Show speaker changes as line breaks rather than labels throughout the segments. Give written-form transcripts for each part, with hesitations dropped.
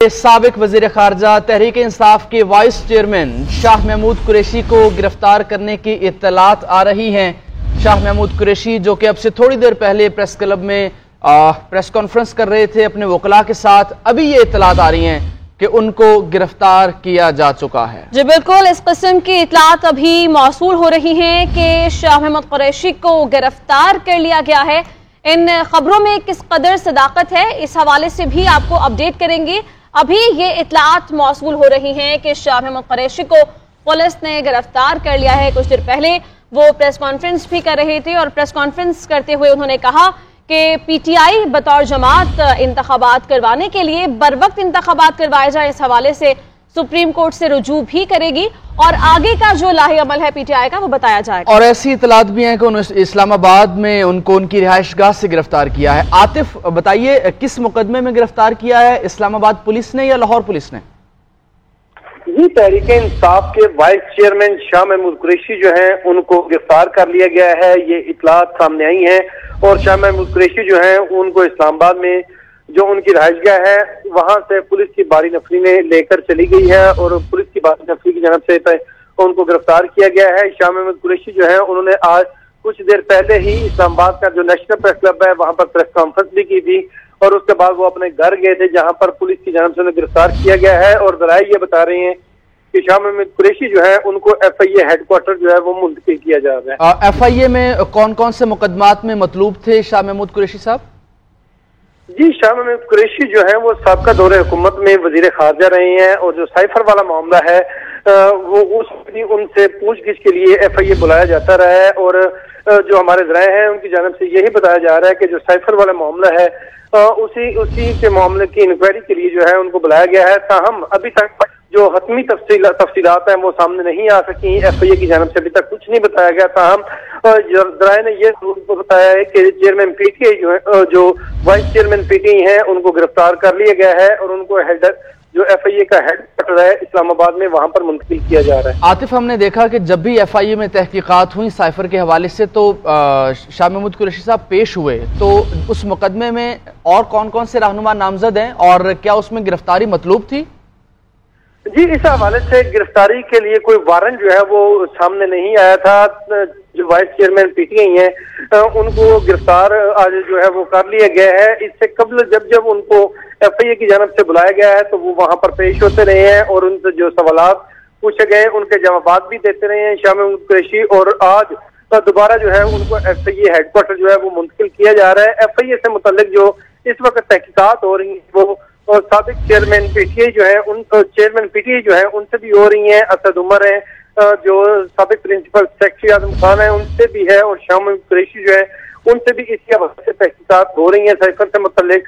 سابق وزیر خارجہ تحریک انصاف کے وائس چیئرمین شاہ محمود قریشی کو گرفتار کرنے کی اطلاعات آ رہی ہیں۔ شاہ محمود قریشی جو کہ اب سے تھوڑی دیر پہلے پریس کلب میں پریس کانفرنس کر رہے تھے اپنے وکلاء کے ساتھ، ابھی یہ اطلاعات آ رہی ہیں کہ ان کو گرفتار کیا جا چکا ہے۔
جی بالکل، اس قسم کی اطلاعات ابھی موصول ہو رہی ہیں کہ شاہ محمود قریشی کو گرفتار کر لیا گیا ہے۔ ان خبروں میں کس قدر صداقت ہے، اس حوالے سے بھی آپ کو اپڈیٹ کریں گے۔ ابھی یہ اطلاعات موصول ہو رہی ہیں کہ شاہ محمود قریشی کو پولیس نے گرفتار کر لیا ہے۔ کچھ دیر پہلے وہ پریس کانفرنس بھی کر رہے تھے اور پریس کانفرنس کرتے ہوئے انہوں نے کہا کہ پی ٹی آئی بطور جماعت انتخابات کروانے کے لیے بر وقت انتخابات کروائے جائے، اس حوالے سے سپریم کورٹ سے رجوع بھی کرے گی اور آگے کا جو لاہے عمل ہے پی ٹی آئی کا وہ بتایا جائے گا۔
اور ایسی اطلاعات بھی ہیں کہ اسلام آباد میں ان کو ان کی رہائش گاہ سے گرفتار کیا ہے۔ عاطف بتائیے، کس مقدمے میں گرفتار کیا ہے، اسلام آباد پولیس نے یا لاہور پولیس نے؟
جی، تحریک انصاف کے وائس چیئرمین شاہ محمود قریشی جو ہیں ان کو گرفتار کر لیا گیا ہے، یہ اطلاعات سامنے آئی ہیں۔ اور شاہ محمود قریشی جو ہیں ان کو اسلام آباد میں جو ان کی رہائش گاہ ہے وہاں سے پولیس کی باری نفری میں لے کر چلی گئی ہے اور پولیس کی باری نفری کی جانب سے ان کو گرفتار کیا گیا ہے۔ شاہ محمود قریشی جو ہیں انہوں نے آج کچھ دیر پہلے ہی اسلام آباد کا جو نیشنل پریس کلب ہے وہاں پر پریس کانفرنس بھی کی تھی اور اس کے بعد وہ اپنے گھر گئے تھے جہاں پر پولیس کی جانب سے انہیں گرفتار کیا گیا ہے۔ اور ذرائع یہ بتا رہے ہیں کہ شاہ محمود قریشی جو ہے ان کو ایف آئی اے ہیڈ کوارٹر جو ہے وہ منتقل کیا جا رہا ہے۔
ایف آئی اے میں کون کون سے مقدمات میں مطلوب تھے شاہ محمود قریشی صاحب؟
جی، شاہ محمود قریشی جو ہیں وہ سابقہ دور حکومت میں وزیر خارجہ رہے ہیں اور جو سائفر والا معاملہ ہے وہ ان سے پوچھ گچھ کے لیے ایف آئی اے بلایا جاتا رہا ہے۔ اور جو ہمارے ذرائع ہیں ان کی جانب سے یہی بتایا جا رہا ہے کہ جو سائفر والا معاملہ ہے اسی کے معاملے کی انکوائری کے لیے جو ہے ان کو بلایا گیا ہے۔ تاہم ابھی تک جو حتمی تفصیلات ہیں وہ سامنے نہیں آ سکی، ایف آئی اے کی جانب سے ابھی تک کچھ نہیں بتایا گیا۔ تاہم ذرائع نے یہ ضرور بتایا ہے کہ چیئرمین پی ٹی آئی جو vice chairman P T I ہیں ان کو گرفتار کر لیا گیا ہے اور ان کو جو ایف آئی اے کا ہیڈ کوارٹر ہے اسلام آباد میں وہاں پر منتقل کیا جا رہا ہے۔
عاطف، ہم نے دیکھا کہ جب بھی ایف آئی اے میں تحقیقات ہوئی سائفر کے حوالے سے تو شاہ محمود قریشی صاحب پیش ہوئے، تو اس مقدمے میں اور کون کون سے رہنما نامزد ہیں اور کیا اس میں گرفتاری مطلوب تھی؟
جی، اس حوالے سے گرفتاری کے لیے کوئی وارنٹ جو ہے وہ سامنے نہیں آیا تھا۔ جو vice chairman P T I ہیں ان کو گرفتار آج جو ہے وہ کر لیا گیا ہے۔ اس سے قبل جب ان کو ایف آئی اے کی جانب سے بلایا گیا ہے تو وہ وہاں پر پیش ہوتے رہے ہیں اور ان سے جو سوالات پوچھے گئے ان کے جوابات بھی دیتے رہے ہیں شاہ محمود قریشی۔ اور آج دوبارہ جو ہے ان کو ایف آئی اے ہیڈ کوارٹر جو ہے وہ منتقل کیا جا رہا ہے۔ ایف آئی اے سے متعلق جو اس وقت تحقیقات ہو رہی ہیں وہ اور سابق چیئرمین پی ٹی آئی جو ہے ان سے بھی ہو رہی ہیں۔ اسد عمر ہیں جو سابق پرنسپل سیکرٹری اعظم خان ہیں ان سے بھی ہے اور شاہ محمود قریشی جو ہے ان سے بھی اسی حوالے سے تحقیقات ہو رہی ہیں سائفر سے متعلق۔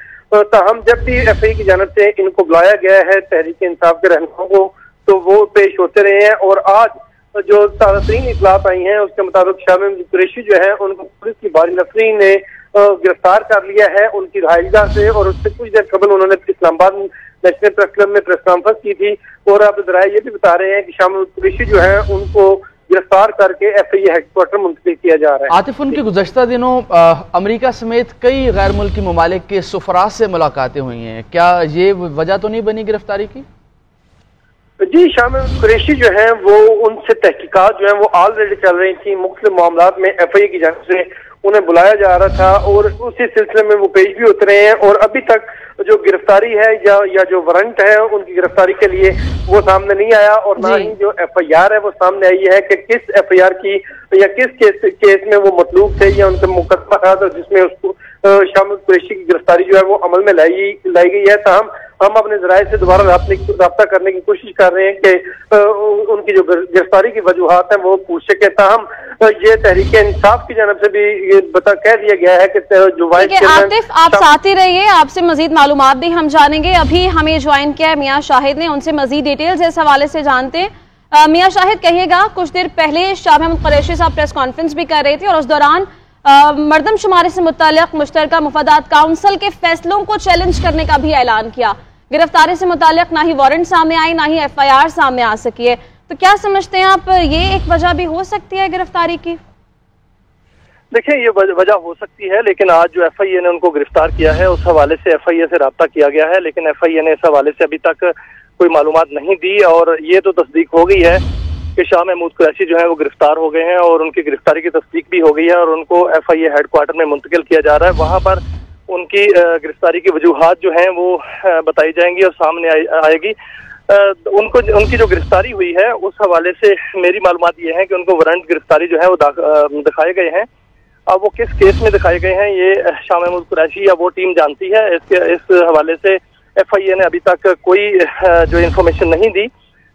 تاہم جب بھی ایف آئی اے کی جانب سے ان کو بلایا گیا ہے تحریک انصاف کے رہنماؤں کو تو وہ پیش ہوتے رہے ہیں۔ اور آج جو تازہ ترین اطلاعات آئی ہیں اس کے مطابق شاہ محمود قریشی جو ہے ان کو پولیس کی باری نفری نے گرفتار کر لیا ہے ان کی رہائش گاہ سے اور اس سے کچھ دیر قبل انہوں نے اسلام آباد نیشنل پریس کلب میں پریس کانفرنس کی تھی۔ اور اب ذرائع یہ بھی بتا رہے ہیں کہ شاہ محمود قریشی جو ہے ان کو گرفتار کر کے ایف آئی اے ہیڈ کوارٹر منتقل کیا جا رہا ہے۔
عاطف، ان کی گزشتہ دنوں امریکہ سمیت کئی غیر ملکی ممالک کے سفراء سے ملاقاتیں ہوئی ہیں، کیا یہ وجہ تو نہیں بنی گرفتاری کی؟
جی، شاہ محمود قریشی جو ہیں وہ ان سے تحقیقات جو ہیں وہ آلریڈی چل رہی تھی، مختلف معاملات میں ایف آئی اے کی جانب سے انہیں بلایا جا رہا تھا اور اسی سلسلے میں وہ پیش بھی ہوتے رہے ہیں۔ اور ابھی تک جو گرفتاری ہے یا جو وارنٹ ہے ان کی گرفتاری کے لیے وہ سامنے نہیں آیا اور نہ ہی جو ایف آئی آر ہے وہ سامنے آئی ہے کہ کس ایف آئی آر کی یا کس کیس میں وہ مطلوب تھے یا ان کا مقدمہ تھا جس میں اس کو شاہ محمود قریشی کی گرفتاری جو ہے وہ عمل میں لائی گئی ہے۔ تاہم ہم اپنے ذرائع سے دوبارہ رابطہ کرنے کی کوشش کر رہے ہیں کہ ان کی جو گرفتاری کی وجوہات ہیں وہ پوچھ سکے۔ تاہم یہ تحریک انصاف کی جانب سے بھی یہ کہہ دیا گیا ہے کہ جو وائس چیئرمین
عاطف آپ ساتھ ہی رہیے، آپ سے مزید معلومات بھی ہم جانیں گے۔ ابھی ہمیں جوائن کیا ہے میاں شاہد نے، ان سے مزید ڈیٹیلز اس حوالے سے جانتے ہیں۔ میاں شاہد کہیے گا، کچھ دیر پہلے شاہ محمود قریشی صاحب پریس کانفرنس بھی کر رہے تھے اور اس دوران مردم شماری سے متعلق مشترکہ مفادات کونسل کے فیصلوں کو چیلنج کرنے کا بھی اعلان کیا۔ گرفتاری سے متعلق نہ ہی وارنٹ سامنے آئی نہ ہی ایف آئی آر سامنے آ سکی ہے، تو کیا سمجھتے ہیں آپ یہ ایک وجہ بھی ہو سکتی ہے گرفتاری کی؟
देखिए, ये वजह हो सकती है, लेकिन आज जो FIA ने उनको गिरफ्तार किया है उस हवाले से FIA से राब्ता किया गया है, लेकिन FIA ने इस हवाले से अभी तक कोई मालूमात नहीं दी। और ये तो तस्दीक हो गई है कि शाह महमूद कुरैशी जो है वो गिरफ्तार हो गए हैं और उनकी गिरफ्तारी की तस्दीक भी हो गई है और उनको FIA हेडक्वार्टर में मुंतकिल किया जा रहा है। वहाँ पर उनकी गिरफ्तारी की वजूहात जो हैं वो बताई जाएंगी और सामने आएगी। उनकी जो गिरफ्तारी हुई है उस हवाले से मेरी मालूमात ये है कि उनको वारंट गिरफ्तारी जो है वो दिखाए गए हैं। अब वो किस केस में दिखाए गए हैं ये शाह महमूद कुरैशी या वो टीम जानती है। इस हवाले से FIA ने अभी तक कोई जो इन्फॉर्मेशन नहीं दी,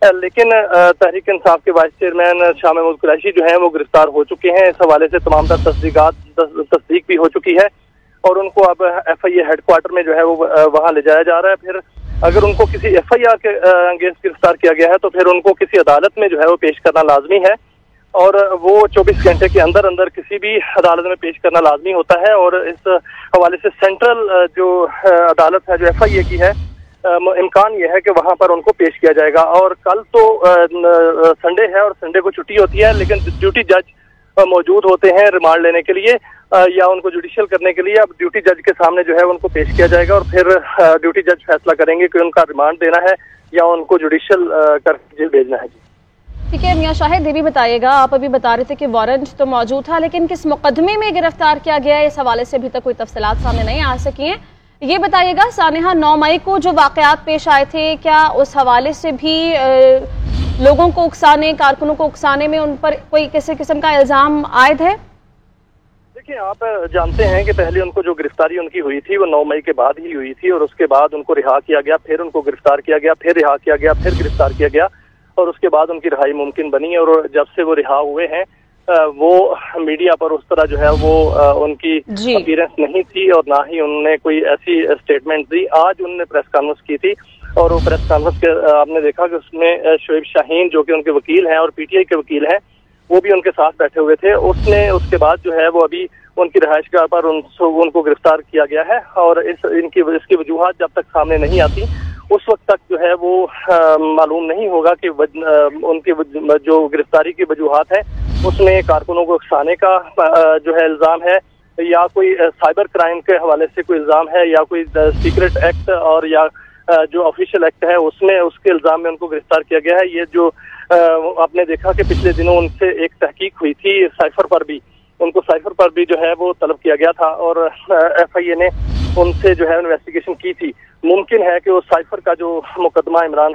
लेकिन तहरीक इंसाफ के वाइस चेयरमैन शाह महमूद कुरैशी जो हैं वो गिरफ्तार हो चुके हैं। इस हवाले से तमाम तस्दीक भी हो चुकी है और उनको अब FIA हेडक्वार्टर में जो है वो वहाँ ले जाया जा रहा है। फिर अगर उनको किसी FIR के अगेंस्ट गिरफ्तार किया गया है तो फिर उनको किसी अदालत में जो है वो पेश करना लाजमी है और वो 24 घंटे के अंदर अंदर किसी भी अदालत में पेश करना लाजमी होता है। और इस हवाले से सेंट्रल जो अदालत है जो FIA की है, इम्कान ये है कि वहाँ पर उनको पेश किया जाएगा। और कल तो संडे है और संडे को छुट्टी होती है, लेकिन ड्यूटी जज मौजूद होते हैं रिमांड लेने के लिए या उनको जुडिशियल करने के लिए। अब ड्यूटी जज के सामने जो है उनको पेश किया जाएगा और फिर ड्यूटी जज फैसला करेंगे कि उनका रिमांड देना है या उनको जुडिशियल कर जेल भेजना है।
ठीक है मियां शाहिद, ये भी बताइएगा, आप अभी बता रहे थे कि वारंट तो मौजूद था, लेकिन किस मुकदमे में गिरफ्तार किया गया है इस हवाले से अभी तक कोई तफसीलात सामने नहीं आ सकी हैं। ये बताइएगा सानिहा, 9 मई को जो वाकयात पेश आए थे, क्या उस हवाले से भी लोगों को उकसाने, कारकुनों को उकसाने में उन पर कोई किसी किस्म का इल्जाम आयद है?
देखिए, आप जानते हैं कि पहले उनको जो गिरफ्तारी उनकी हुई थी वो 9 मई के बाद ही हुई थी और उसके बाद उनको रिहा किया गया, फिर उनको गिरफ्तार किया गया, फिर रिहा किया गया, फिर गिरफ्तार किया गया और उसके बाद उनकी रिहाई मुमकिन बनी। और जब से वो रिहा हुए हैं वो मीडिया पर उस तरह जो है वो उनकी अपीयरेंस नहीं थी और ना ही उन्होंने कोई ऐसी स्टेटमेंट दी। आज उन्होंने प्रेस कॉन्फ्रेंस की थी और वो प्रेस कॉन्फ्रेंस के आपने देखा कि उसमें शोएब शाहीन जो कि उनके वकील हैं और PTI के वकील हैं वो भी उनके साथ बैठे हुए थे। उसके बाद जो है वो अभी उनकी रिहाइशगाह पर उनको गिरफ्तार किया गया है और इसकी वजूहात जब तक सामने नहीं आती उस वक्त तक जो है वो मालूम नहीं होगा कि उनकी जो गिरफ्तारी की वजूहात है उसमें कारकुनों को उकसाने का जो है इल्ज़ाम है या कोई साइबर क्राइम के हवाले से कोई इल्ज़ाम है या कोई सीक्रेट एक्ट और या जो ऑफिशियल एक्ट है उसमें उसके इल्ज़ाम में उनको गिरफ्तार किया गया है। ये जो आपने देखा कि पिछले दिनों उनसे एक तहकीक हुई थी साइफर पर भी जो है वो तलब किया गया था और FIA ने उनसे जो है इन्वेस्टिगेशन की थी। मुमकिन है कि वो साइफर का जो मुकदमा इमरान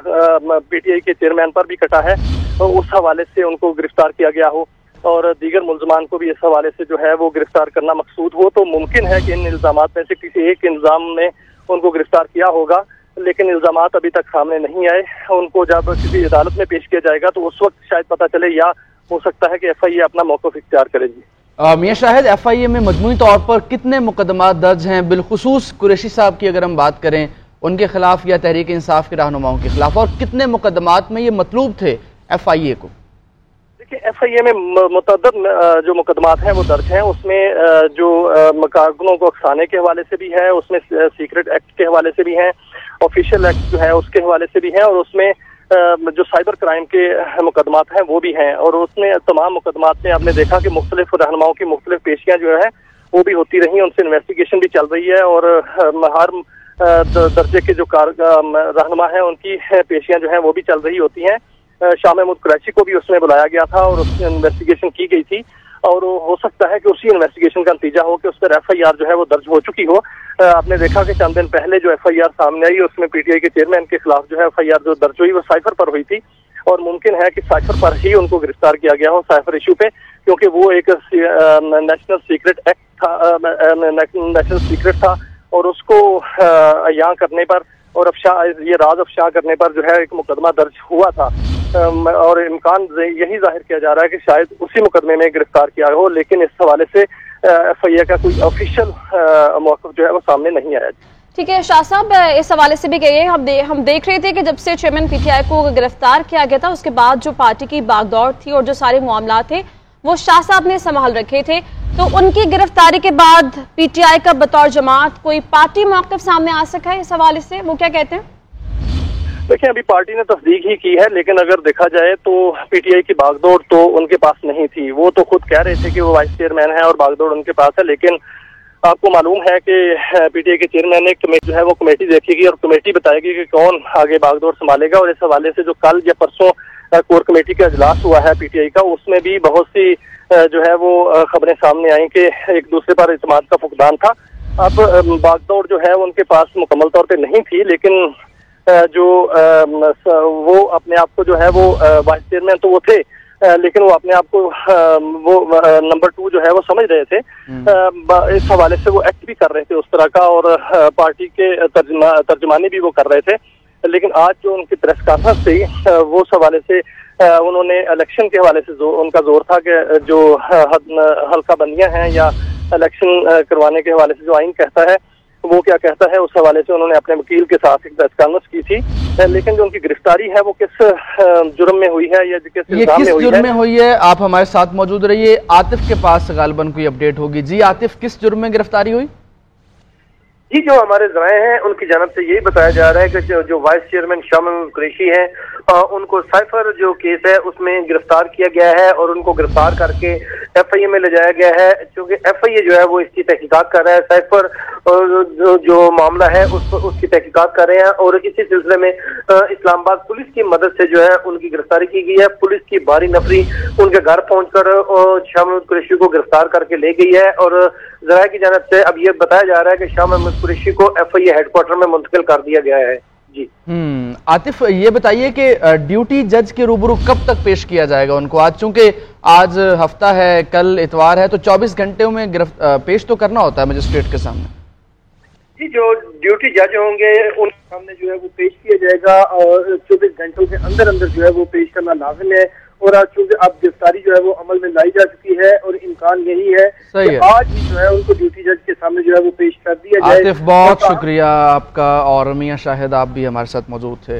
PTI के चेयरमैन पर भी कटा है तो उस हवाले से उनको गिरफ्तार किया गया हो और दीगर मुल्ज़मान को भी इस हवाले से जो है वो गिरफ्तार करना मकसूद हो। तो मुमकिन है कि इन इल्ज़ामात में से किसी एक इल्ज़ाम ने उनको गिरफ्तार किया होगा, लेकिन इल्ज़ामात अभी तक सामने नहीं आए। उनको जब किसी अदालत में पेश किया जाएगा तो उस वक्त शायद पता चले या हो सकता है कि FIA अपना मौक़िफ़ इख्तियार करेगी।
मियां शाहिद, FIA में मजमूई तौर पर कितने मुकदमात दर्ज हैं, बिलखुसूस कुरैशी साहब की अगर हम बात करें उनके खिलाफ या तहरीक इंसाफ के रहनुमाओं के खिलाफ, और कितने मुकदमात में ये मतलूब थे FIA को?
देखिए, FIA में मुतअद्दिद जो मुकदमात हैं वो दर्ज हैं। उसमें जो कारकुनों को उकसाने के हवाले से भी है, उसमें सीक्रेट एक्ट के हवाले से भी हैं, ऑफिशियल एक्ट जो है उसके हवाले से भी हैं और उसमें जो साइबर क्राइम के मुकदमात हैं वो भी हैं। और उसमें तमाम मुकदमात में आपने देखा कि मुख्तलिफ रहनुमाओं की मुख्तलिफ पेशियाँ जो है वो भी होती रही, उनसे इन्वेस्टिगेशन भी चल रही है और हर दर्जे के जो रहनुमा हैं उनकी पेशियाँ जो हैं वो भी चल रही होती हैं। शाह महमूद कुरैशी को भी उसमें बुलाया गया था और उसमें इन्वेस्टिगेशन की गई थी और हो सकता है कि उसी इन्वेस्टिगेशन का नतीजा हो कि उस पर FIR जो है वो दर्ज हो चुकी हो। आपने देखा कि चंद दिन पहले जो FIR सामने आई उसमें PTI के चेयरमैन के खिलाफ जो है FIR जो दर्ज हुई वो साइफर पर हुई थी और मुमकिन है कि साइफर पर ही उनको गिरफ्तार किया गया हो, साइफर इशू पे, क्योंकि वो एक नेशनल सीक्रेट एक्ट था, नेशनल सीक्रेट था और उसको अयां करने पर और ये राज अफशा करने पर जो है एक मुकदमा दर्ज हुआ था और इम्कान यही जाहिर किया जा रहा है कि शायद उसी मुकदमे में गिरफ्तार किया हो, लेकिन इस हवाले से FIA का कोई ऑफिशियल मौक़िफ़ जो है वो सामने नहीं आया।
ठीक है शाह साहब, इस हवाले से भी गए हम देख रहे थे कि जब से चेयरमैन PTI को गिरफ्तार किया गया था उसके बाद जो पार्टी की बागदौड़ थी और जो सारे मामला थे वो शाह साहब ने संभाल रखे थे, तो उनकी गिरफ्तारी के बाद PTI का बतौर जमात कोई पार्टी मौक़िफ़ सामने आ सका है इस हवाले से, वो क्या कहते हैं?
देखें अभी पार्टी ने तस्दीक ही की है, लेकिन अगर देखा जाए तो पीटीआई की भागदौड़ तो उनके पास नहीं थी। वो तो खुद कह रहे थे कि वो वाइस चेयरमैन है और भागदौड़ उनके पास है, लेकिन आपको मालूम है कि पीटीआई के चेयरमैन ने जो है वो कमेटी देखेगी और कमेटी बताएगी कि कौन आगे भागदौड़ संभालेगा। और इस हवाले से जो कल या परसों कोर कमेटी का इजलास हुआ है पीटीआई का, उसमें भी बहुत सी जो है वो खबरें सामने आई कि एक दूसरे पर इत्मीनान का फुकदान था। अब भागदौड़ जो है उनके पास मुकम्मल तौर पे नहीं थी, लेकिन जो वो अपने आप को जो है वो वाइस चेयरमैन तो वो थे, लेकिन वो अपने आप को वो नंबर 2 जो है वो समझ रहे थे। इस हवाले से वो एक्ट भी कर रहे थे उस तरह का, और पार्टी के तर्जमानी भी वो कर रहे थे। लेकिन आज जो उनकी प्रेस कॉन्फ्रेंस थी वो उस हवाले से उन्होंने इलेक्शन के हवाले से उनका जोर था कि जो हल्का बंदियां हैं या इलेक्शन करवाने के हवाले से जो आइन कहता है वो क्या कहता है, उस हवाले से उन्होंने अपने वकील के साथ एक प्रेस कॉन्फ्रेंस की थी। लेकिन जो उनकी गिरफ्तारी है वो किस जुर्म में हुई है या किस इल्जाम में हुई है,
जुर्म में हुई है, आप हमारे साथ मौजूद रहिए। आतिफ के पास गालिबन कोई अपडेट होगी। जी आतिफ, किस जुर्म में गिरफ्तारी हुई?
जी, जो हमारे ज़राए हैं उनकी जानब से यही बताया जा रहा है कि जो वाइस चेयरमैन शाह महमूद कुरैशी हैं, उनको साइफर जो केस है उसमें गिरफ्तार किया गया है और उनको गिरफ्तार करके एफआईए में ले जाया गया है। क्योंकि एफआईए जो है वो इसकी तहकीकात कर रहा है, साइफर जो मामला है उसकी तहकीकात कर रहे हैं। और इसी सिलसिले में इस्लामाबाद पुलिस की मदद से जो है उनकी गिरफ्तारी की गई है। पुलिस की भारी नफरी उनके घर पहुंचकर शाह महमूद कुरैशी को गिरफ्तार करके ले गई है। और ज़राए की जानब से अब ये बताया जा रहा है कि शाह महमूद कुरैशी को एफआईए हेडक्वार्टर में मुंतकिल कर दिया गया है। जी
आतिफ, ये बताइए कि ड्यूटी जज के रूबरू कब तक पेश किया जाएगा उनको? आज चूंकि आज हफ्ता है, कल इतवार है, तो 24 घंटे में पेश तो करना होता है मजिस्ट्रेट के सामने।
जी, जो ड्यूटी जज होंगे उनके सामने जो है वो पेश किया जाएगा और 24 घंटों के अंदर अंदर जो है वो पेश करना लाजिम है। और आज चूंकि अब गिरफ्तारी जो है वो अमल में लाई जा चुकी है और इम्कान यही है कि आज ही जो है उनको ड्यूटी जज के सामने जो है वो पेश कर दिया जाए।
आतिफ, बहुत शुक्रिया आपका, और मियां शाहिद आप भी हमारे साथ मौजूद थे।